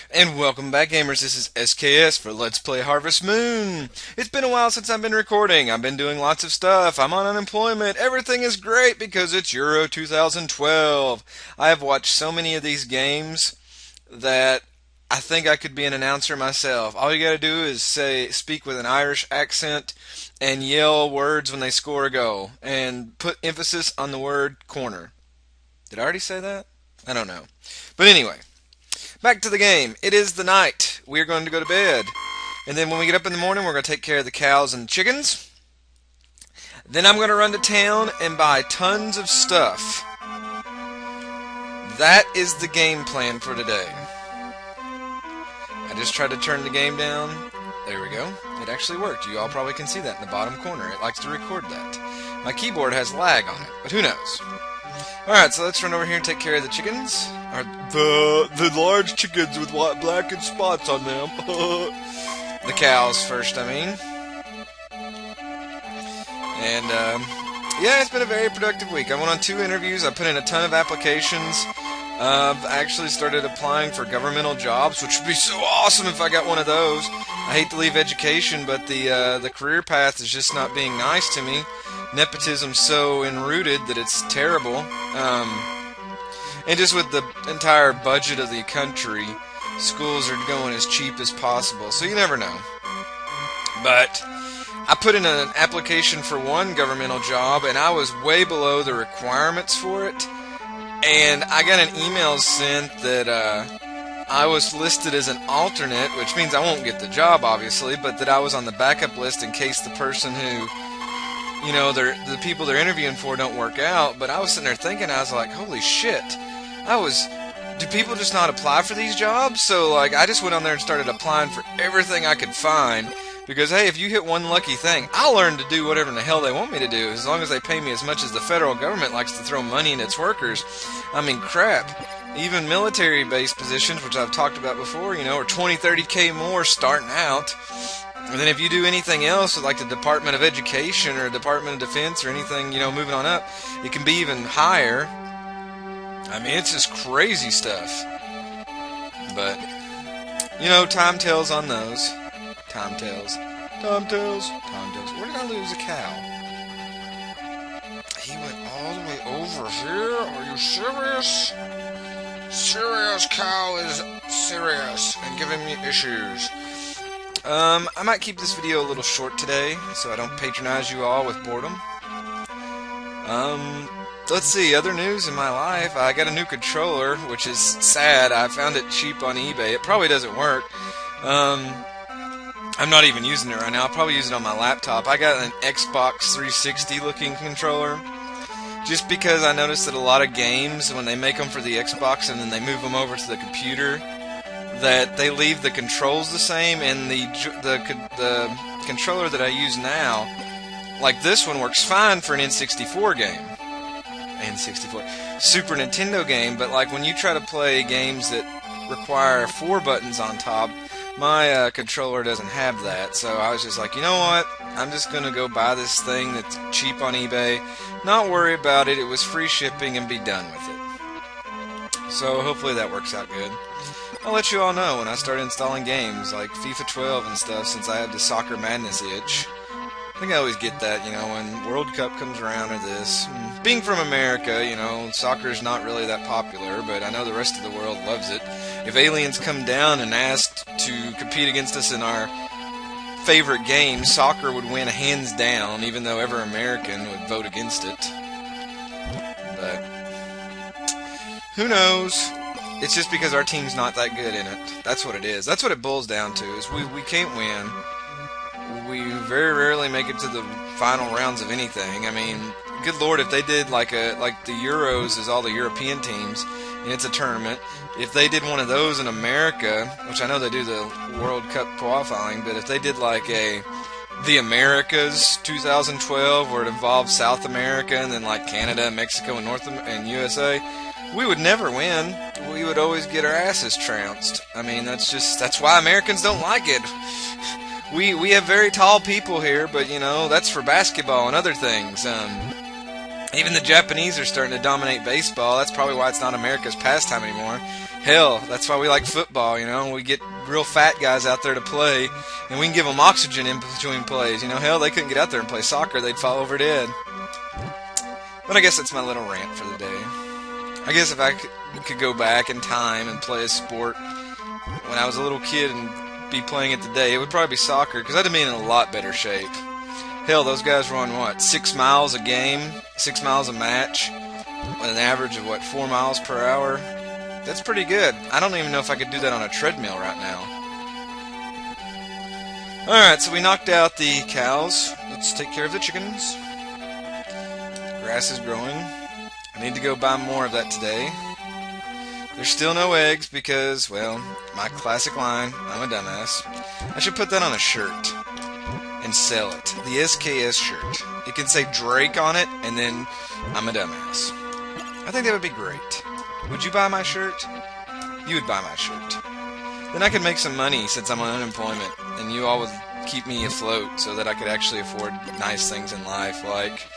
And welcome back, gamers. This is SKS for Let's Play Harvest Moon. It's been a while since I've been recording. I've been doing lots of stuff. I'm on unemployment. Everything is great because it's Euro 2012. I have watched so many of these games that I think I could be an announcer myself. All you gotta do is speak with an Irish accent and yell words when they score a goal. And put emphasis on the word corner. Did I already say that? I don't know. But anyway. Back to the game. It is the night. We're going to go to bed. And then when we get up in the morning, we're going to take care of the cows and the chickens. Then I'm going to run to town and buy tons of stuff. That is the game plan for today. I just tried to turn the game down. There we go. It actually worked. You all probably can see that in the bottom corner. It likes to record that. My keyboard has lag on it, but who knows? Alright, so let's run over here and take care of the chickens. Or the large chickens with white, black, and spots on them. The cows first, I mean. And, yeah, it's been a very productive week. I went on 2 interviews. I put in a ton of applications. I've actually started applying for governmental jobs, which would be so awesome if I got one of those. I hate to leave education, but the career path is just not being nice to me. Nepotism's so enrooted that it's terrible. And just with the entire budget of the country, schools are going as cheap as possible, so you never know. But I put in an application for one governmental job, and I was way below the requirements for it. And I got an email sent that I was listed as an alternate, which means I won't get the job, obviously, but that I was on the backup list in case the person who, you know, the people they're interviewing for don't work out. But I was sitting there thinking, I was like, holy shit. Do people just not apply for these jobs? So, like, I just went on there and started applying for everything I could find. Because, hey, if you hit one lucky thing, I'll learn to do whatever in the hell they want me to do, as long as they pay me as much as the federal government likes to throw money in its workers. I mean, crap. Even military-based positions, which I've talked about before, you know, are 20, 30K more starting out. And then if you do anything else, with like the Department of Education or Department of Defense or anything, you know, moving on up, it can be even higher. I mean, it's just crazy stuff. But, you know, time tells on those. Time tells. Time tells. Time tells. Where did I lose a cow? He went all the way over here? Are you serious? Serious cow is serious and giving me issues. I might keep this video a little short today, so I don't patronize you all with boredom. Let's see, other news in my life. I got a new controller, which is sad. I found it cheap on eBay. It probably doesn't work. I'm not even using it right now. I'll probably use it on my laptop. I got an Xbox 360 looking controller. Just because I noticed that a lot of games, when they make them for the Xbox and then they move them over to the computer, that they leave the controls the same, and the controller that I use now, like this one, works fine for an N64 game. N64. Super Nintendo game, but like when you try to play games that require 4 buttons on top, my controller doesn't have that, so I was just like, you know what, I'm just going to go buy this thing that's cheap on eBay, not worry about it, it was free shipping, and be done with it. So hopefully that works out good. I'll let you all know when I start installing games like FIFA 12 and stuff, since I have the Soccer Madness itch. I think I always get that, you know, when World Cup comes around or this. Being from America, you know, soccer's not really that popular, but I know the rest of the world loves it. If aliens come down and asked to compete against us in our favorite game, soccer would win hands down, even though every American would vote against it. But who knows? It's just because our team's not that good in it. That's what it is. That's what it boils down to, is we can't win. We very rarely make it to the final rounds of anything. I mean, good lord, if they did like the Euros is all the European teams, and it's a tournament, if they did one of those in America, which I know they do the World Cup qualifying, but if they did like the Americas 2012, where it involved South America and then like Canada, Mexico, and USA, we would never win. We would always get our asses trounced. I mean, that's why Americans don't like it. We have very tall people here, but, you know, that's for basketball and other things. Even the Japanese are starting to dominate baseball. That's probably why it's not America's pastime anymore. Hell, that's why we like football, you know. We get real fat guys out there to play, and we can give them oxygen in between plays. You know, hell, they couldn't get out there and play soccer. They'd fall over dead. But I guess that's my little rant for the day. I guess if I could go back in time and play a sport when I was a little kid and be playing it today, it would probably be soccer, because I'd have been in a lot better shape. Hell, those guys run, what, 6 miles a game, 6 miles a match, with an average of, 4 miles per hour? That's pretty good. I don't even know if I could do that on a treadmill right now. Alright, so we knocked out the cows. Let's take care of the chickens. Grass is growing. I need to go buy more of that today. There's still no eggs because, well, my classic line, I'm a dumbass. I should put that on a shirt and sell it. The SKS shirt. It can say Drake on it, and then I'm a dumbass. I think that would be great. Would you buy my shirt? You would buy my shirt. Then I could make some money since I'm on unemployment, and you all would keep me afloat so that I could actually afford nice things in life, like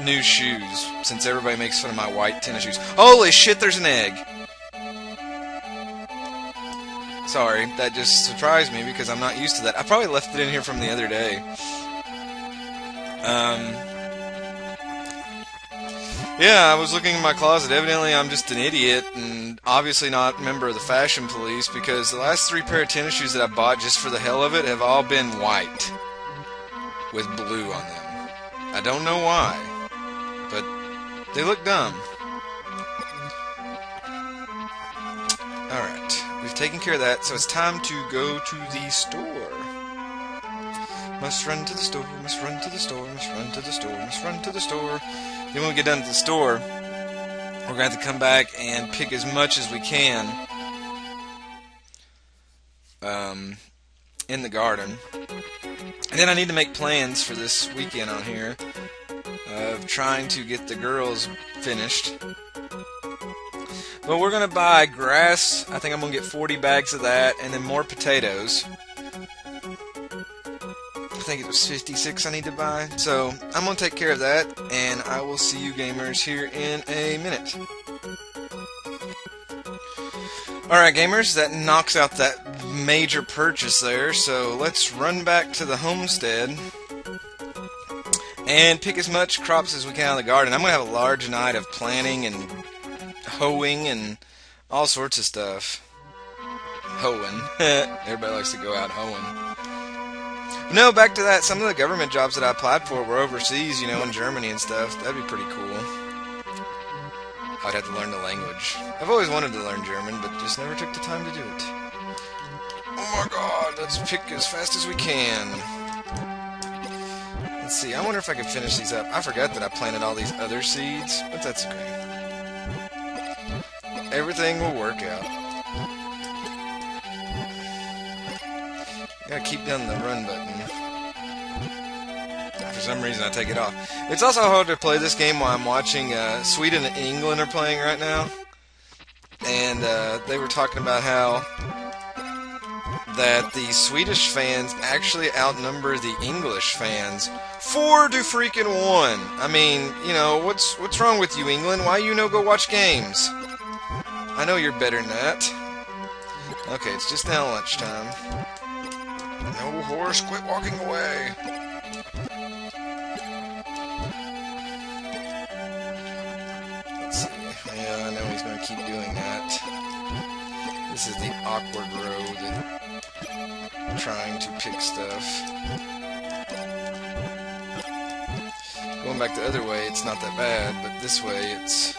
new shoes, since everybody makes fun of my white tennis shoes. Holy shit, there's an egg! Sorry, that just surprised me because I'm not used to that. I probably left it in here from the other day. Yeah, I was looking in my closet. Evidently, I'm just an idiot and obviously not a member of the fashion police, because the last 3 pair of tennis shoes that I bought just for the hell of it have all been white with blue on them. I don't know why, but they look dumb. Alright, we've taken care of that, so it's time to go to the store. Must run to the store, must run to the store, must run to the store, must run to the store. Then when we get done at the store, we're going to have to come back and pick as much as we can in the garden. And then I need to make plans for this weekend on here of trying to get the girls finished. But we're going to buy grass. I think I'm going to get 40 bags of that, and then more potatoes. I think it was 56 I need to buy. So I'm going to take care of that, and I will see you gamers here in a minute. Alright gamers, that knocks out that major purchase there, so let's run back to the homestead and pick as much crops as we can out of the garden. I'm going to have a large night of planting and hoeing and all sorts of stuff. Hoeing. Everybody likes to go out hoeing. No, back to that. Some of the government jobs that I applied for were overseas, you know, in Germany and stuff. That'd be pretty cool. I'd have to learn the language. I've always wanted to learn German, but just never took the time to do it. Oh my god, let's pick as fast as we can. Let's see, I wonder if I can finish these up. I forgot that I planted all these other seeds, but that's okay. Everything will work out. Gotta keep down the run button. For some reason I take it off. It's also hard to play this game while I'm watching Sweden and England are playing right now. And they were talking about how that the Swedish fans actually outnumber the English fans 4 to freaking 1. I mean, you know, what's wrong with you, England? Why you no go watch games? I know you're better than that. Okay, it's just now lunchtime. No horse, quit walking away. Let's see. Yeah, I know he's going to keep doing that. This is the awkward road. Trying to pick stuff. Going back the other way, it's not that bad, but this way, it's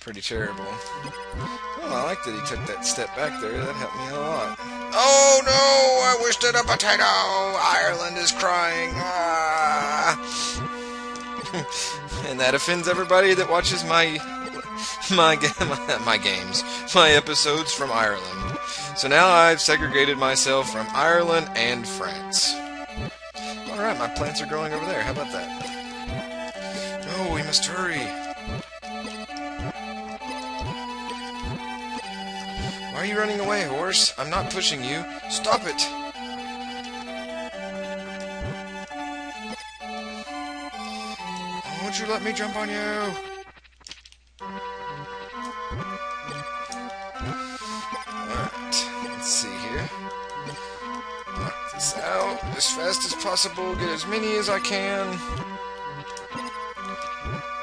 pretty terrible. Well, I like that he took that step back there. That helped me a lot. Oh no! I wasted a potato! Ireland is crying! Ah! And that offends everybody that watches my games, my episodes from Ireland. So now I've segregated myself from Ireland and France. Alright, my plants are growing over there. How about that? Oh, we must hurry. Why are you running away, horse? I'm not pushing you. Stop it! Won't you let me jump on you? as fast as possible, get as many as I can.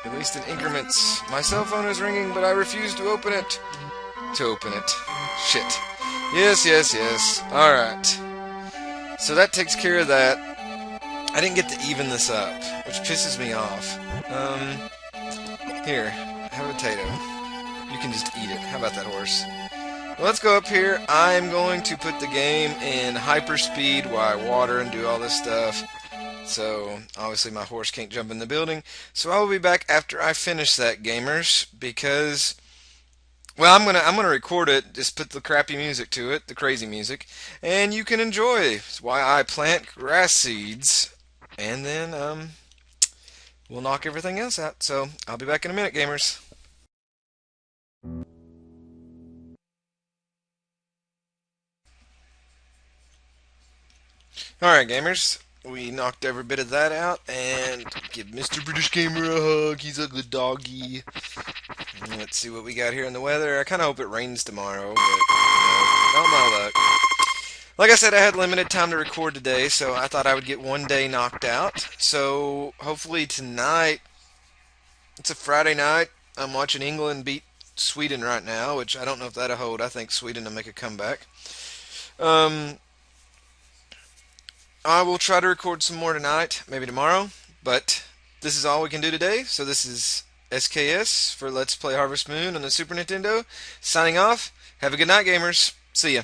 At least in increments. My cell phone is ringing, but I refuse to open it. Shit. Yes. Alright. So that takes care of that. I didn't get to even this up, which pisses me off. Here, have a potato. You can just eat it. How about that, horse? Well, let's go up here. I'm going to put the game in hyperspeed while I water and do all this stuff. So, obviously my horse can't jump in the building. So I will be back after I finish that, gamers, because... well, I'm gonna record it, just put the crappy music to it, the crazy music, and you can enjoy. It's why I plant grass seeds, and then, we'll knock everything else out. So, I'll be back in a minute, gamers. Alright, gamers. We knocked every bit of that out, and give Mr. British Gamer a hug. He's a good doggy. And let's see what we got here in the weather. I kind of hope it rains tomorrow, but, not my luck. Like I said, I had limited time to record today, so I thought I would get one day knocked out. So, hopefully tonight, it's a Friday night, I'm watching England beat Sweden right now, which I don't know if that'll hold. I think Sweden will make a comeback. I will try to record some more tonight, maybe tomorrow, but this is all we can do today. So this is SKS for Let's Play Harvest Moon on the Super Nintendo. Signing off. Have a good night, gamers. See ya.